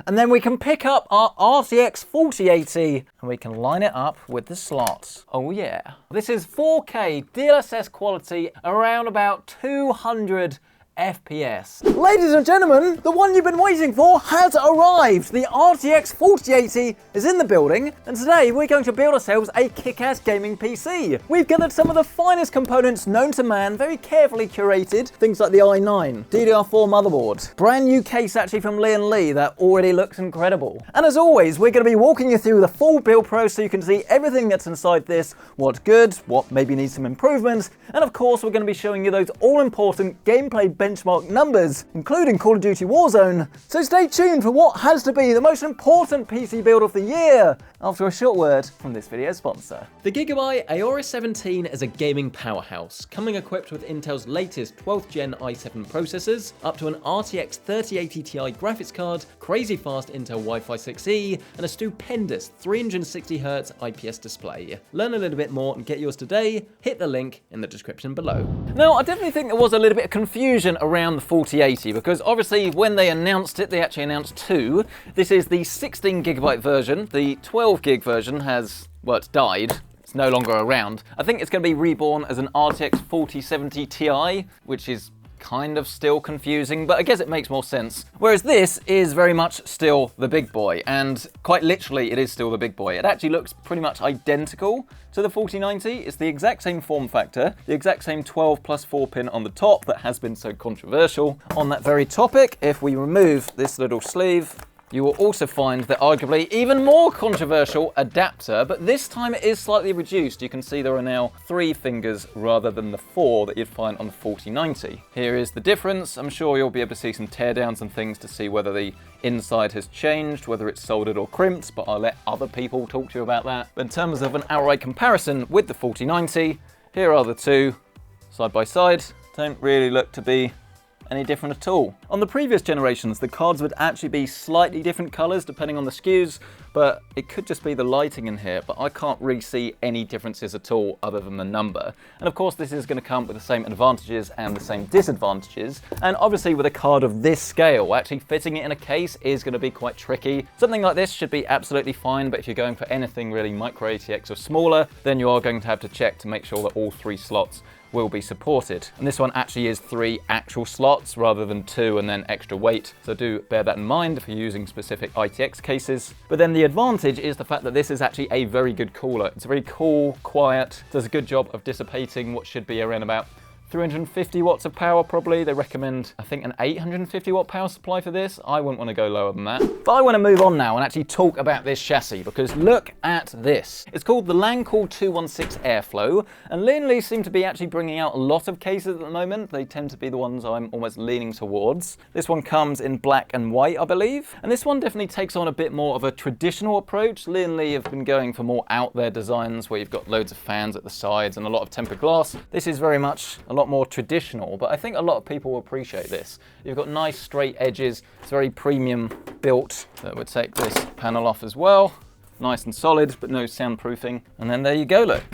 and then we can pick up our RTX 4080 and we can line it up with the slots. Oh yeah. This is 4K DLSS quality around about 200 FPS. Ladies and gentlemen, the one you've been waiting for has arrived. The RTX 4080 is in the building, and today we're going to build ourselves a kick-ass gaming PC. We've gathered some of the finest components known to man, very carefully curated, things like the i9, DDR4 motherboard, brand new case actually from Lian Li that already looks incredible. And as always, we're going to be walking you through the full build process so you can see everything that's inside this, what's good, what maybe needs some improvements, and of course we're going to be showing you those all-important gameplay benchmark numbers, including Call of Duty Warzone. So stay tuned for what has to be the most important PC build of the year, after a short word from this video's sponsor. The Gigabyte Aorus 17 is a gaming powerhouse, coming equipped with Intel's latest 12th gen i7 processors, up to an RTX 3080 Ti graphics card, crazy fast Intel Wi-Fi 6E, and a stupendous 360Hz IPS display. Learn a little bit more and get yours today, hit the link in the description below. Now, I definitely think there was a little bit of confusion around the 4080 because obviously when they announced it, they actually announced two. This is the 16GB version. The 12GB version has, well, it's died. It's no longer around. I think it's going to be reborn as an RTX 4070 Ti, which is kind of still confusing, but I guess it makes more sense. Whereas this is very much still the big boy, and quite literally it is still the big boy. It actually looks pretty much identical to the 4090. It's the exact same form factor, the exact same 12+4 pin on the top that has been so controversial. On that very topic, if we remove this little sleeve, you will also find the arguably even more controversial adapter, but this time it is slightly reduced. You can see there are now 3 fingers rather than the 4 that you'd find on the 4090. Here is the difference. I'm sure you'll be able to see some teardowns and things to see whether the inside has changed, whether it's soldered or crimped, but I'll let other people talk to you about that. But in terms of an outright comparison with the 4090, here are the two side by side. Don't really look to be any different at all. On the previous generations, the cards would actually be slightly different colors depending on the SKUs, but it could just be the lighting in here, but I can't really see any differences at all other than the number. And of course, this is going to come with the same advantages and the same disadvantages. And obviously with a card of this scale, actually fitting it in a case is going to be quite tricky. Something like this should be absolutely fine, but if you're going for anything really micro ATX or smaller, then you are going to have to check to make sure that all 3 slots will be supported. And this one actually is 3 actual slots rather than 2 and then extra weight. So do bear that in mind if you're using specific ITX cases. But then the advantage is the fact that this is actually a very good cooler. It's very cool, quiet, does a good job of dissipating what should be around about 350 watts of power probably. They recommend, I think, an 850 watt power supply for this. I wouldn't want to go lower than that. But I want to move on now and actually talk about this chassis because look at this. It's called the Lancool 216 Airflow, and Lian Li seem to be actually bringing out a lot of cases at the moment. They tend to be the ones I'm almost leaning towards. This one comes in black and white, I believe. And this one definitely takes on a bit more of a traditional approach. Lian Li have been going for more out there designs where you've got loads of fans at the sides and a lot of tempered glass. This is very much a lot more traditional, but I think a lot of people will appreciate this. You've got nice straight edges. It's very premium built. That would take this panel off as well. Nice and solid, but no soundproofing. And then there you go, look.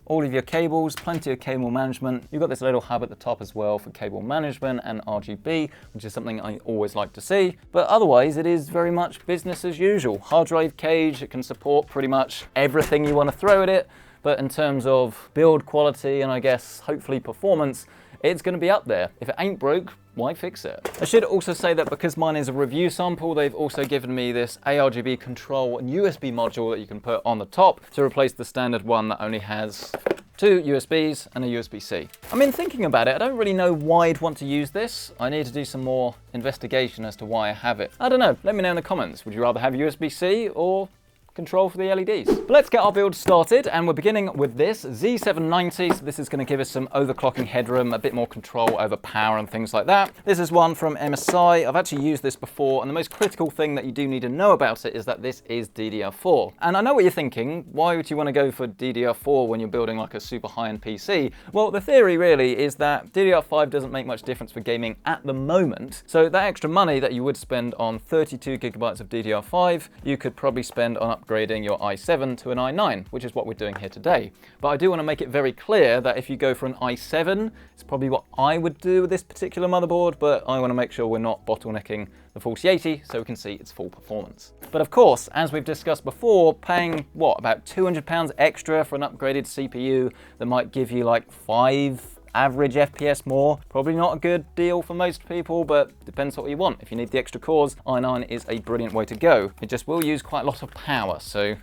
All of your cables, plenty of cable management. You've got this little hub at the top as well for cable management and RGB, which is something I always like to see. But otherwise, it is very much business as usual. Hard drive cage, it can support pretty much everything you want to throw at it. But in terms of build quality and I guess hopefully performance, it's going to be up there. If it ain't broke, why fix it? I should also say that because mine is a review sample, they've also given me this ARGB control and USB module that you can put on the top to replace the standard one that only has 2 USBs and a USB-C. I mean, thinking about it, I don't really know why I'd want to use this. I need to do some more investigation as to why I have it. I don't know, let me know in the comments. Would you rather have USB-C or control for the LEDs? But let's get our build started, and we're beginning with this Z790. So this is going to give us some overclocking headroom, a bit more control over power and things like that. This is one from MSI. I've actually used this before, and the most critical thing that you do need to know about it is that this is DDR4. And I know what you're thinking, why would you want to go for DDR4 when you're building like a super high-end PC? Well, the theory really is that DDR5 doesn't make much difference for gaming at the moment. So that extra money that you would spend on 32 gigabytes of DDR5, you could probably spend on upgrading your i7 to an i9, which is what we're doing here today. But I do want to make it very clear that if you go for an i7, it's probably what I would do with this particular motherboard, but I want to make sure we're not bottlenecking the 4080 so we can see its full performance. But of course, as we've discussed before, paying, what, about £200 extra for an upgraded CPU that might give you like 5 average FPS more, probably not a good deal for most people, but depends what you want. If you need the extra cores, i9 is a brilliant way to go. It just will use quite a lot of power, so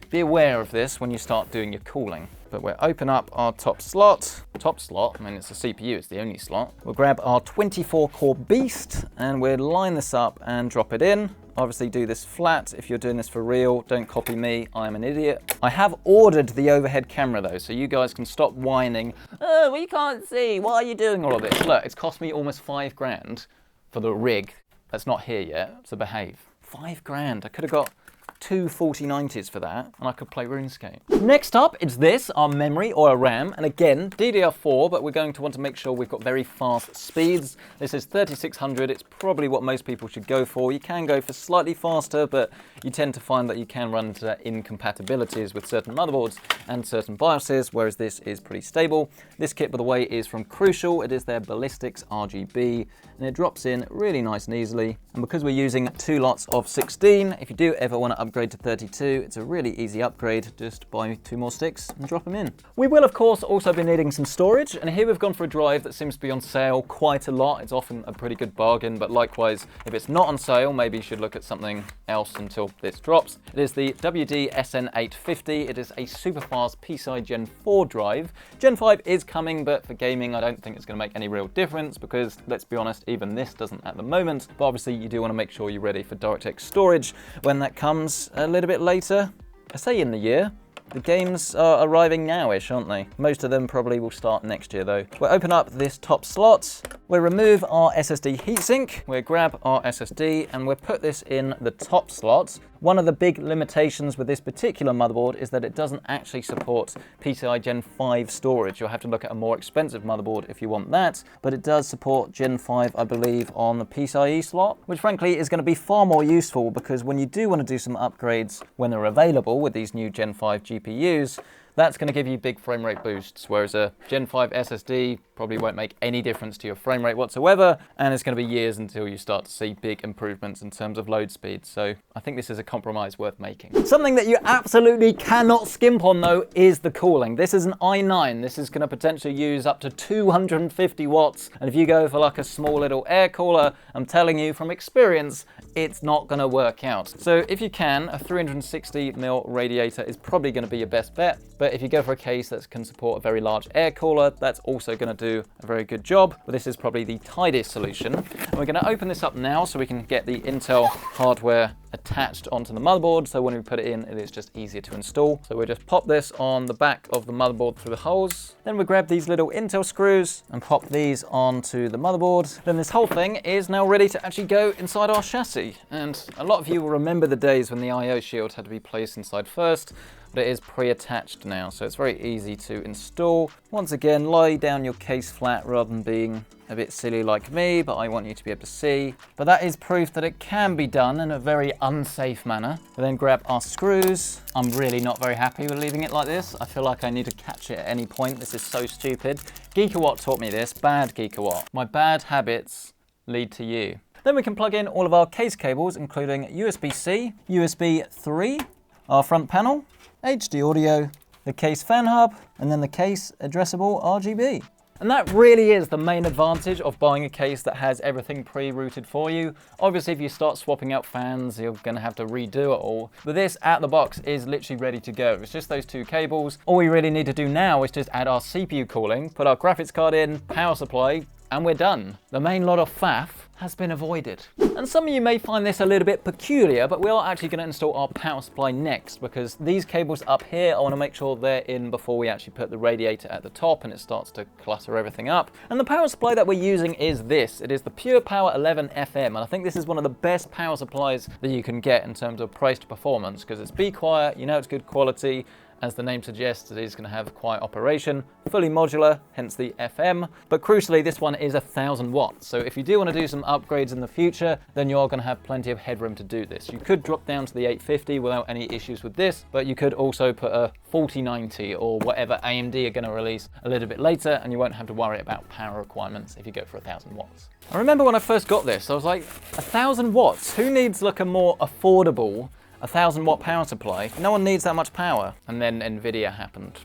be aware of this when you start doing your cooling. But we'll open up our top slot. I mean, it's a CPU, it's the only slot. We'll grab our 24-core beast and we'll line this up and drop it in. Obviously do this flat if you're doing this for real. Don't copy me, I'm an idiot. I have ordered the overhead camera though, so you guys can stop whining. Oh, we can't see, why are you doing all of this? Look, it's cost me almost 5 grand for the rig. That's not here yet, so behave. 5 grand, I could have got 2 4090s for that, and I could play RuneScape. Next up, it's this, our memory or our RAM, and again, DDR4, but we're going to want to make sure we've got very fast speeds. This is 3600, it's probably what most people should go for. You can go for slightly faster, but you tend to find that you can run into incompatibilities with certain motherboards and certain BIOSes, whereas this is pretty stable. This kit, by the way, is from Crucial. It is their Ballistics RGB, and it drops in really nice and easily. And because we're using 2 lots of 16, if you do ever want to upgrade to 32, it's a really easy upgrade. Just buy 2 more sticks and drop them in. We will, of course, also be needing some storage, and here we've gone for a drive that seems to be on sale quite a lot. It's often a pretty good bargain, but likewise, if it's not on sale, maybe you should look at something else until this drops. It is the WD SN850. It is a super fast PCI Gen 4 drive. Gen 5 is coming, but for gaming, I don't think it's going to make any real difference because, let's be honest, even this doesn't at the moment. But obviously, you do want to make sure you're ready for DirectX storage when that comes a little bit later. I say in the year. The games are arriving now-ish, aren't they? Most of them probably will start next year, though. We'll open up this top slot. We'll remove our SSD heatsink. We'll grab our SSD and we'll put this in the top slot. One of the big limitations with this particular motherboard is that it doesn't actually support PCI Gen 5 storage. You'll have to look at a more expensive motherboard if you want that, but it does support Gen 5, I believe, on the PCIe slot, which frankly is going to be far more useful because when you do want to do some upgrades when they're available with these new Gen 5 GPUs, that's going to give you big frame rate boosts, whereas a Gen 5 SSD probably won't make any difference to your frame rate whatsoever, and it's going to be years until you start to see big improvements in terms of load speed. So I think this is a compromise worth making. Something that you absolutely cannot skimp on though is the cooling. This is an i9. This is going to potentially use up to 250 watts, and if you go for like a small little air cooler, I'm telling you from experience, it's not going to work out. So if you can, a 360mm radiator is probably going to be your best bet. But if you go for a case that can support a very large air cooler, that's also going to do a very good job. But this is probably the tidiest solution. And we're going to open this up now so we can get the Intel hardware attached onto the motherboard. So when we put it in, it is just easier to install. So we'll just pop this on the back of the motherboard through the holes. Then we grab these little Intel screws and pop these onto the motherboard. Then this whole thing is now ready to actually go inside our chassis. And a lot of you will remember the days when the I/O shield had to be placed inside first. But it is pre-attached now, so it's very easy to install. Once again, lie down your case flat rather than being a bit silly like me, but I want you to be able to see. But that is proof that it can be done in a very unsafe manner. We then grab our screws. I'm really not very happy with leaving it like this. I feel like I need to catch it at any point. This is so stupid. Geekawatt taught me this, bad Geekawatt. My bad habits lead to you. Then we can plug in all of our case cables, including USB-C, USB 3, our front panel, HD audio, the case fan hub, and then the case addressable RGB. And that really is the main advantage of buying a case that has everything pre-routed for you. Obviously, if you start swapping out fans, you're going to have to redo it all. But this out the box is literally ready to go. It's just those 2 cables. All we really need to do now is just add our CPU cooling, put our graphics card in, power supply, and we're done. The main lot of faff has been avoided. And some of you may find this a little bit peculiar, but we are actually going to install our power supply next because these cables up here, I want to make sure they're in before we actually put the radiator at the top and it starts to clutter everything up. And the power supply that we're using is this. It is the Pure Power 11 FM, and I think this is one of the best power supplies that you can get in terms of price to performance because it's be quiet, you know it's good quality, As the name suggests, it is going to have quiet operation, fully modular, hence the FM. But crucially, this one is 1000 watts. So if you do want to do some upgrades in the future, then you are going to have plenty of headroom to do this. You could drop down to the 850 without any issues with this, but you could also put a 4090 or whatever AMD are going to release a little bit later, and you won't have to worry about power requirements if you go for 1000 watts. I remember when I first got this, I was like, 1000 watts? Who needs like a more affordable 1000 watt power supply? No one needs that much power. And then Nvidia happened.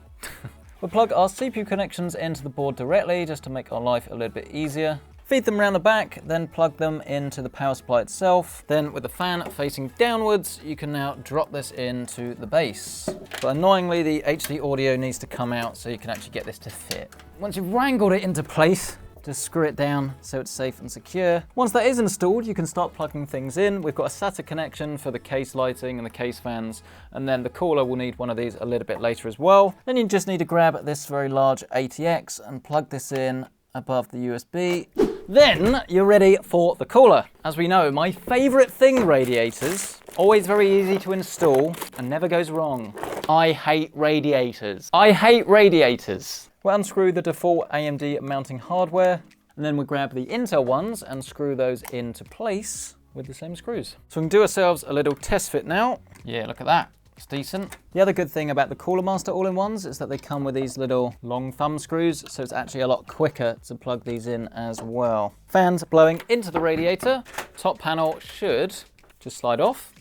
We'll plug our CPU connections into the board directly just to make our life a little bit easier. Feed them around the back, then plug them into the power supply itself. Then with the fan facing downwards, you can now drop this into the base. But annoyingly, the HD audio needs to come out so you can actually get this to fit. Once you've wrangled it into place, just screw it down so it's safe and secure. Once that is installed, you can start plugging things in. We've got a SATA connection for the case lighting and the case fans, and then the cooler will need one of these a little bit later as well. Then you just need to grab this very large ATX and plug this in above the USB. Then you're ready for the cooler. As we know, my favorite thing, radiators, always very easy to install and never goes wrong. I hate radiators. I hate radiators. We'll unscrew the default AMD mounting hardware, and then we'll grab the Intel ones and screw those into place with the same screws. So we can do ourselves a little test fit now. Yeah, look at that. It's decent. The other good thing about the Cooler Master all-in-ones is that they come with these little long thumb screws, so it's actually a lot quicker to plug these in as well. Fans blowing into the radiator. Top panel should just slide off.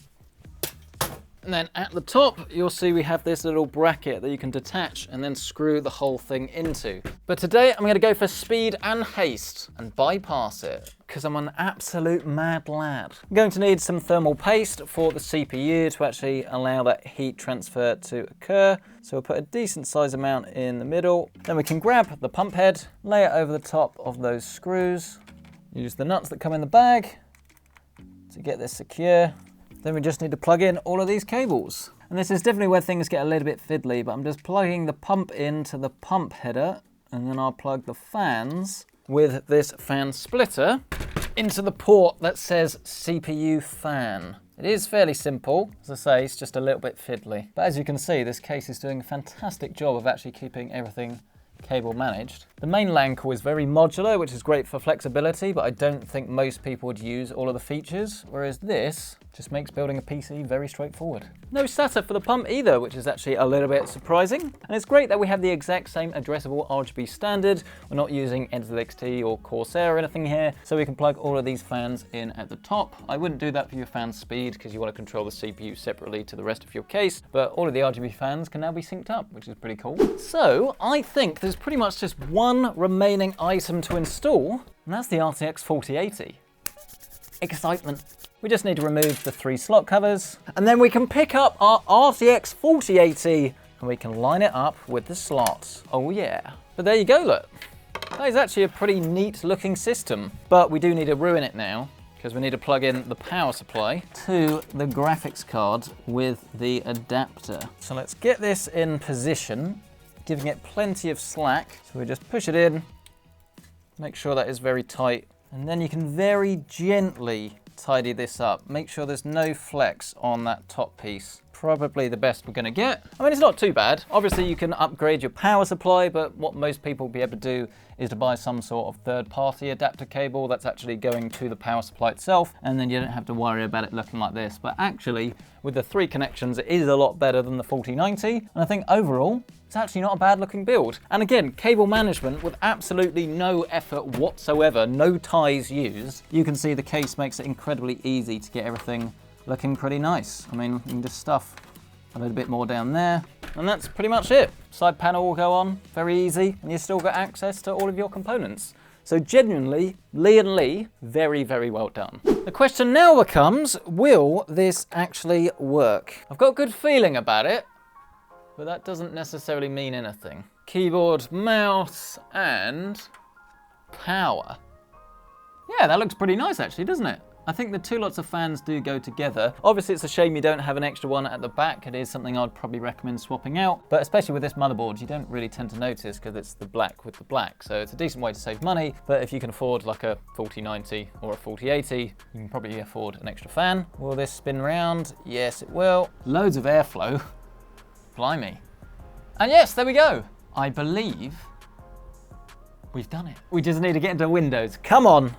And then at the top, you'll see we have this little bracket that you can detach and then screw the whole thing into. But today I'm going to go for speed and haste and bypass it because I'm an absolute mad lad. I'm going to need some thermal paste for the CPU to actually allow that heat transfer to occur. So we'll put a decent size amount in the middle. Then we can grab the pump head, lay it over the top of those screws, use the nuts that come in the bag to get this secure. Then we just need to plug in all of these cables. And this is definitely where things get a little bit fiddly, but I'm just plugging the pump into the pump header, and then I'll plug the fans with this fan splitter into the port that says CPU fan. It is fairly simple. As I say, it's just a little bit fiddly. But as you can see, this case is doing a fantastic job of actually keeping everything cable managed. The main Lancool is very modular, which is great for flexibility, but I don't think most people would use all of the features, whereas this just makes building a PC very straightforward. No SATA for the pump either, which is actually a little bit surprising. And it's great that we have the exact same addressable RGB standard. We're not using NZXT or Corsair or anything here, so we can plug all of these fans in at the top. I wouldn't do that for your fan speed because you want to control the CPU separately to the rest of your case, but all of the RGB fans can now be synced up, which is pretty cool. So I think there's pretty much just one remaining item to install, and that's the RTX 4080. Excitement. We just need to remove the 3 slot covers, and then we can pick up our RTX 4080 and we can line it up with the slots. Oh yeah. But there you go, look. That is actually a pretty neat looking system, but we do need to ruin it now because we need to plug in the power supply to the graphics card with the adapter. So let's get this in position, giving it plenty of slack. So we just push it in, make sure that is very tight, and then you can very gently tidy this up. Make sure there's no flex on that top piece. Probably the best we're gonna get. I mean, it's not too bad. Obviously you can upgrade your power supply, but what most people will be able to do is to buy some sort of third-party adapter cable that's actually going to the power supply itself, and then you don't have to worry about it looking like this. But actually, with the 3 connections, it is a lot better than the 4090, and I think overall, it's actually not a bad looking build. And again, cable management with absolutely no effort whatsoever, no ties used. You can see the case makes it incredibly easy to get everything looking pretty nice. I mean, you can just stuff a little bit more down there, and that's pretty much it. Side panel will go on, very easy, and you've still got access to all of your components. So genuinely, Lian Li, very, very well done. The question now becomes, will this actually work? I've got a good feeling about it, but that doesn't necessarily mean anything. Keyboard, mouse, and power. Yeah, that looks pretty nice actually, doesn't it? I think the 2 lots of fans do go together. Obviously it's a shame you don't have an extra one at the back. It is something I'd probably recommend swapping out, but especially with this motherboard, you don't really tend to notice because it's the black with the black. So it's a decent way to save money, but if you can afford like a 4090 or a 4080, you can probably afford an extra fan. Will this spin round? Yes, it will. Loads of airflow. Blimey. And yes, there we go. I believe we've done it. We just need to get into Windows. Come on.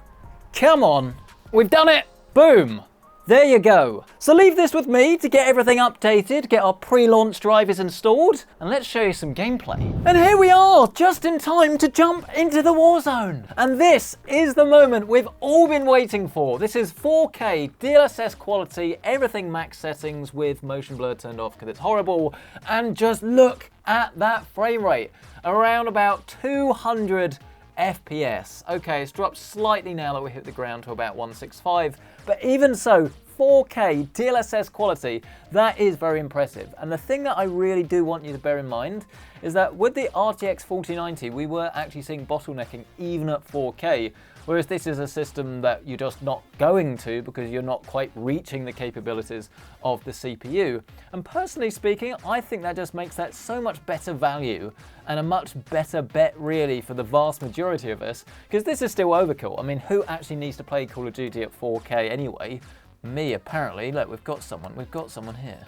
Come on. We've done it. Boom. There you go. So leave this with me to get everything updated, get our pre-launch drivers installed, and let's show you some gameplay. And here we are, just in time to jump into the Warzone. And this is the moment we've all been waiting for. This is 4K DLSS quality, everything max settings with motion blur turned off because it's horrible. And just look at that frame rate, around about 200 FPS. Okay, it's dropped slightly now that we hit the ground to about 165, but even so, 4K DLSS quality, that is very impressive. And the thing that I really do want you to bear in mind is that with the RTX 4090, we were actually seeing bottlenecking even at 4K, whereas this is a system that you're just not going to because you're not quite reaching the capabilities of the CPU. And personally speaking, I think that just makes that so much better value and a much better bet really for the vast majority of us, because this is still overkill. I mean, who actually needs to play Call of Duty at 4K anyway? Me, apparently. Look, we've got someone here.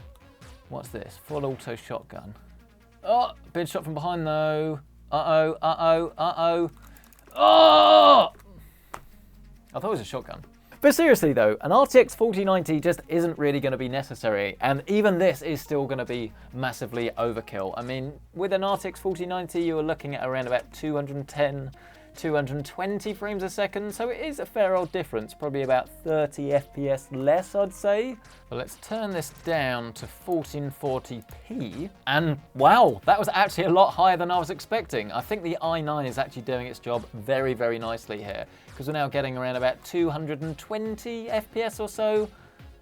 What's this? Full auto shotgun. Oh, big shot from behind though. Uh-oh, uh-oh, uh-oh. Oh! I thought it was a shotgun. But seriously though, an RTX 4090 just isn't really going to be necessary, and even this is still going to be massively overkill. I mean, with an RTX 4090, you were looking at around about 210, 220 frames a second, so it is a fair old difference, probably about 30 FPS less, I'd say. But let's turn this down to 1440p, and wow, that was actually a lot higher than I was expecting. I think the i9 is actually doing its job very, very nicely here, because we're now getting around about 220 FPS or so.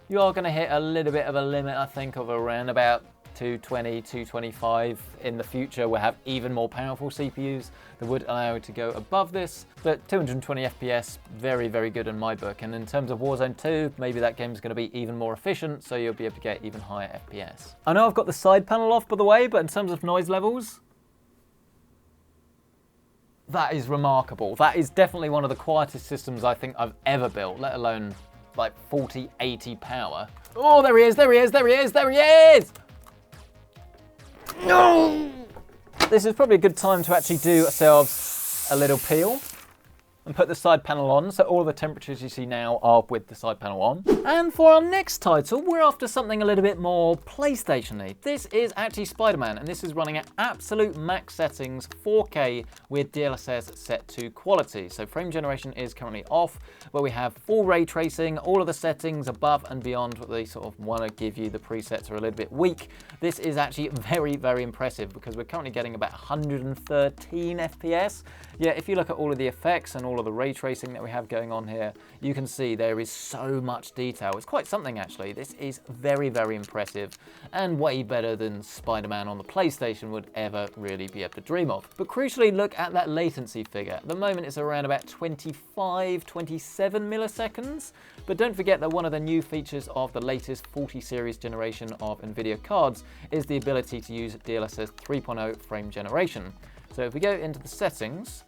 You are going to hit a little bit of a limit, I think, of around about 220, 225. In the future, we'll have even more powerful CPUs that would allow you to go above this. But 220 FPS, very, very good in my book. And in terms of Warzone 2, maybe that game's going to be even more efficient, so you'll be able to get even higher FPS. I know I've got the side panel off, by the way, but in terms of noise levels, that is remarkable. That is definitely one of the quietest systems I think I've ever built, let alone like 4080 power. Oh, there he is, there he is, there he is, there he is! No! This is probably a good time to actually do ourselves a little peel and put the side panel on, so all the temperatures you see now are with the side panel on. And for our next title, we're after something a little bit more PlayStation-y. This is actually Spider-Man, and this is running at absolute max settings, 4K with DLSS set to quality. So frame generation is currently off, where we have full ray tracing, all of the settings above and beyond what they sort of want to give you. The presets are a little bit weak. This is actually very, very impressive because we're currently getting about 113 FPS. Yeah, if you look at all of the effects and all of the ray tracing that we have going on here, you can see there is so much detail. It's quite something actually. This is very, very impressive and way better than Spider-Man on the PlayStation would ever really be able to dream of. But crucially, look at that latency figure. At the moment it's around about 25, 27 milliseconds. But don't forget that one of the new features of the latest 40 series generation of Nvidia cards is the ability to use DLSS 3.0 frame generation. So if we go into the settings,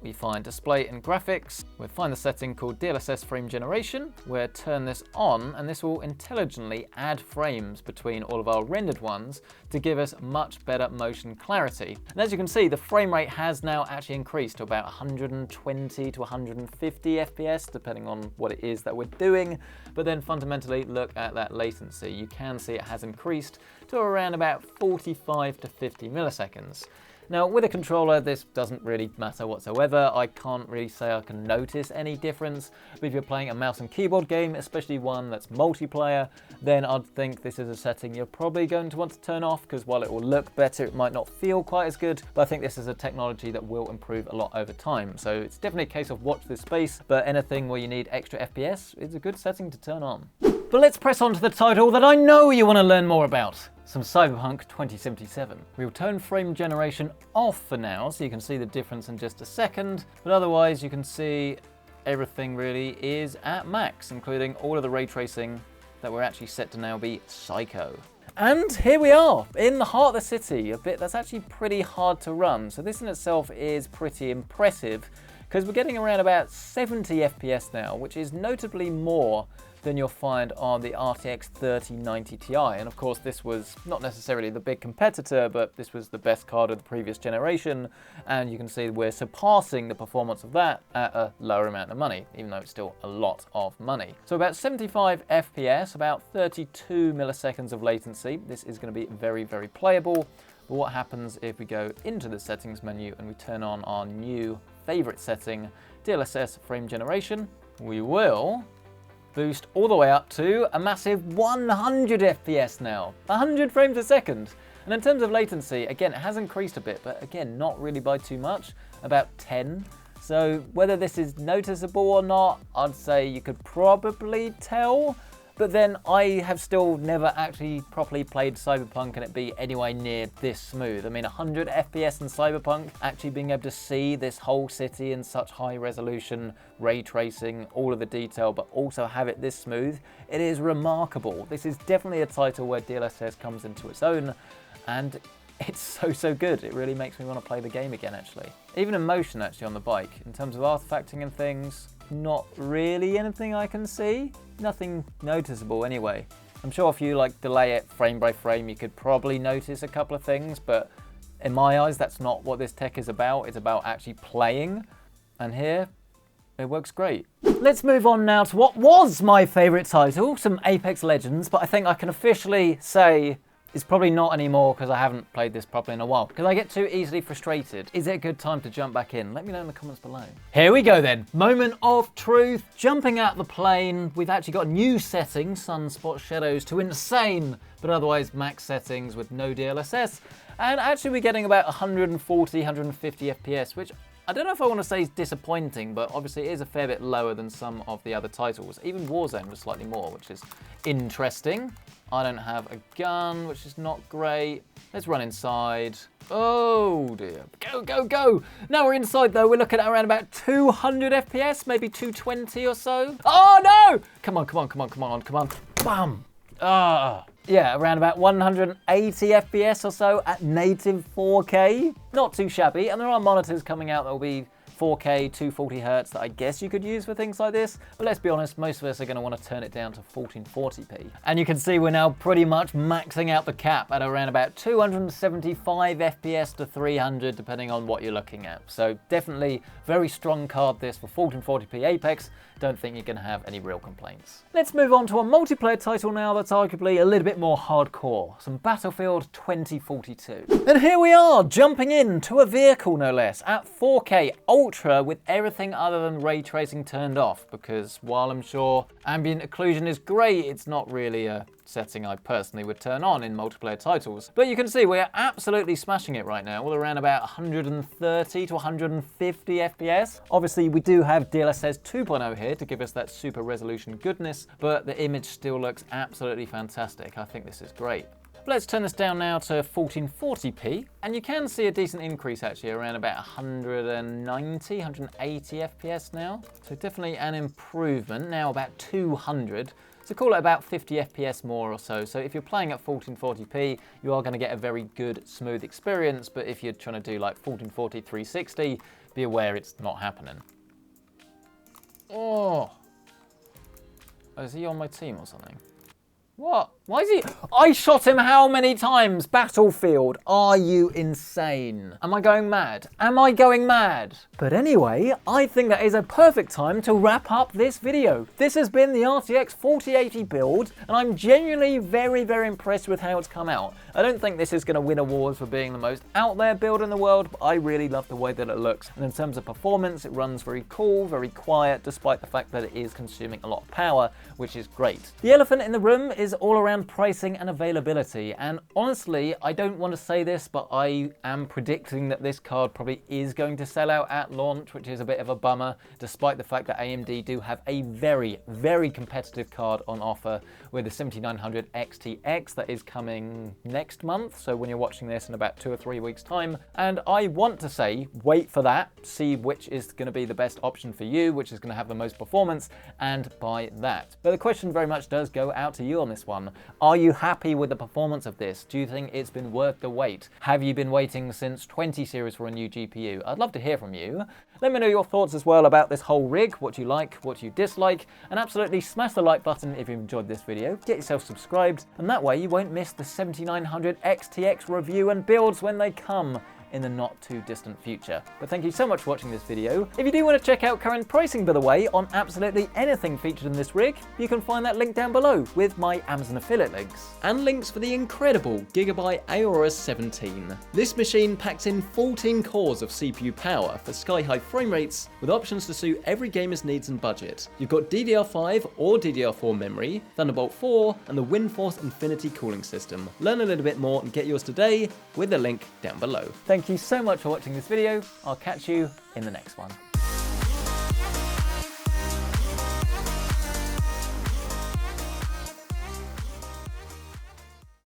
we find display and graphics, we'll find the setting called DLSS frame generation, we'll turn this on and this will intelligently add frames between all of our rendered ones to give us much better motion clarity. And as you can see, the frame rate has now actually increased to about 120 to 150 FPS, depending on what it is that we're doing. But then fundamentally, look at that latency. You can see it has increased to around about 45 to 50 milliseconds. Now with a controller, this doesn't really matter whatsoever. I can't really say I can notice any difference, but if you're playing a mouse and keyboard game, especially one that's multiplayer, then I'd think this is a setting you're probably going to want to turn off, because while it will look better, it might not feel quite as good, but I think this is a technology that will improve a lot over time. So it's definitely a case of watch this space, but anything where you need extra FPS is a good setting to turn on. But let's press on to the title that I know you want to learn more about. Some Cyberpunk 2077. We'll turn frame generation off for now, so you can see the difference in just a second, but otherwise you can see everything really is at max, including all of the ray tracing that we're actually set to now be psycho. And here we are, in the heart of the city, a bit that's actually pretty hard to run, so this in itself is pretty impressive, because we're getting around about 70 FPS now, which is notably more than you'll find on the RTX 3090 Ti. And of course, this was not necessarily the big competitor, but this was the best card of the previous generation. And you can see we're surpassing the performance of that at a lower amount of money, even though it's still a lot of money. So about 75 FPS, about 32 milliseconds of latency. This is going to be very, very playable. But what happens if we go into the settings menu and we turn on our new favorite setting, DLSS frame generation? We will boost all the way up to a massive 100 FPS now, 100 frames a second. And in terms of latency, again, it has increased a bit, but again, not really by too much, about 10. So whether this is noticeable or not, I'd say you could probably tell. But then I have still never actually properly played Cyberpunk and it be anywhere near this smooth. I mean, 100 FPS in Cyberpunk, actually being able to see this whole city in such high resolution, ray tracing, all of the detail, but also have it this smooth, it is remarkable. This is definitely a title where DLSS comes into its own, and it's so good. It really makes me want to play the game again, actually. Even in motion, actually, on the bike, in terms of artifacting and things, not really anything I can see. Nothing noticeable anyway. I'm sure if you like delay it frame by frame, you could probably notice a couple of things, but in my eyes, that's not what this tech is about. It's about actually playing. And here, it works great. Let's move on now to what was my favorite title, some Apex Legends, but I think I can officially say it's probably not anymore because I haven't played this properly in a while, because I get too easily frustrated. Is it a good time to jump back in? Let me know in the comments below. Here we go then. Moment of truth. Jumping out the plane. We've actually got new settings, sunspot shadows to insane, but otherwise max settings with no DLSS. And actually we're getting about 140, 150 FPS, which I don't know if I want to say is disappointing, but obviously it is a fair bit lower than some of the other titles. Even Warzone was slightly more, which is interesting. I don't have a gun, which is not great. Let's run inside. Oh dear. Go, go, go. Now we're inside though. We're looking at around about 200 FPS, maybe 220 or so. Oh no! Come on, come on, come on, come on, come on. Bam! Ah. Yeah, around about 180 FPS or so at native 4K. Not too shabby, and there are monitors coming out that will be 4K, 240 Hz that I guess you could use for things like this. But let's be honest, most of us are going to want to turn it down to 1440p. And you can see we're now pretty much maxing out the cap at around about 275 FPS to 300, depending on what you're looking at. So definitely very strong card this for 1440p Apex. Don't think you're going to have any real complaints. Let's move on to a multiplayer title now that's arguably a little bit more hardcore. Some Battlefield 2042. And here we are, jumping into a vehicle no less, at 4K Ultra with everything other than ray tracing turned off, because while I'm sure ambient occlusion is great, it's not really a setting I personally would turn on in multiplayer titles. But you can see we're absolutely smashing it right now, with around about 130 to 150 FPS. Obviously we do have DLSS 2.0 here to give us that super resolution goodness, but the image still looks absolutely fantastic. I think this is great. Let's turn this down now to 1440p, and you can see a decent increase actually, around about 190, 180 FPS now. So definitely an improvement, now about 200. So call it about 50 FPS more or so. So if you're playing at 1440p, you are going to get a very good, smooth experience. But if you're trying to do like 1440, 360, be aware it's not happening. Oh, is he on my team or something? What? Why is he? I shot him how many times? Battlefield, are you insane? Am I going mad? Am I going mad? But anyway, I think that is a perfect time to wrap up this video. This has been the RTX 4080 build, and I'm genuinely very, very impressed with how it's come out. I don't think this is going to win awards for being the most out there build in the world, but I really love the way that it looks. And in terms of performance, it runs very cool, very quiet, despite the fact that it is consuming a lot of power, which is great. The elephant in the room is all around pricing and availability, and honestly, I don't want to say this, but I am predicting that this card probably is going to sell out at launch, which is a bit of a bummer, despite the fact that AMD do have a very, very competitive card on offer with the 7900 XTX that is coming next month, so when you're watching this in about 2 or 3 weeks time. And I want to say, wait for that, see which is going to be the best option for you, which is going to have the most performance, and buy that. But the question very much does go out to you on this one. Are you happy with the performance of this? Do you think it's been worth the wait? Have you been waiting since 20 series for a new GPU? I'd love to hear from you. Let me know your thoughts as well about this whole rig, what you like, what you dislike, and absolutely smash the like button if you enjoyed this video, get yourself subscribed, and that way you won't miss the 7900 XTX review and builds when they come in the not too distant future. But thank you so much for watching this video. If you do want to check out current pricing, by the way, on absolutely anything featured in this rig, you can find that link down below with my Amazon affiliate links. And links for the incredible Gigabyte Aorus 17. This machine packs in 14 cores of CPU power for sky-high frame rates, with options to suit every gamer's needs and budget. You've got DDR5 or DDR4 memory, Thunderbolt 4, and the WindForce Infinity cooling system. Learn a little bit more and get yours today with the link down below. Thank you so much for watching this video. I'll catch you in the next one.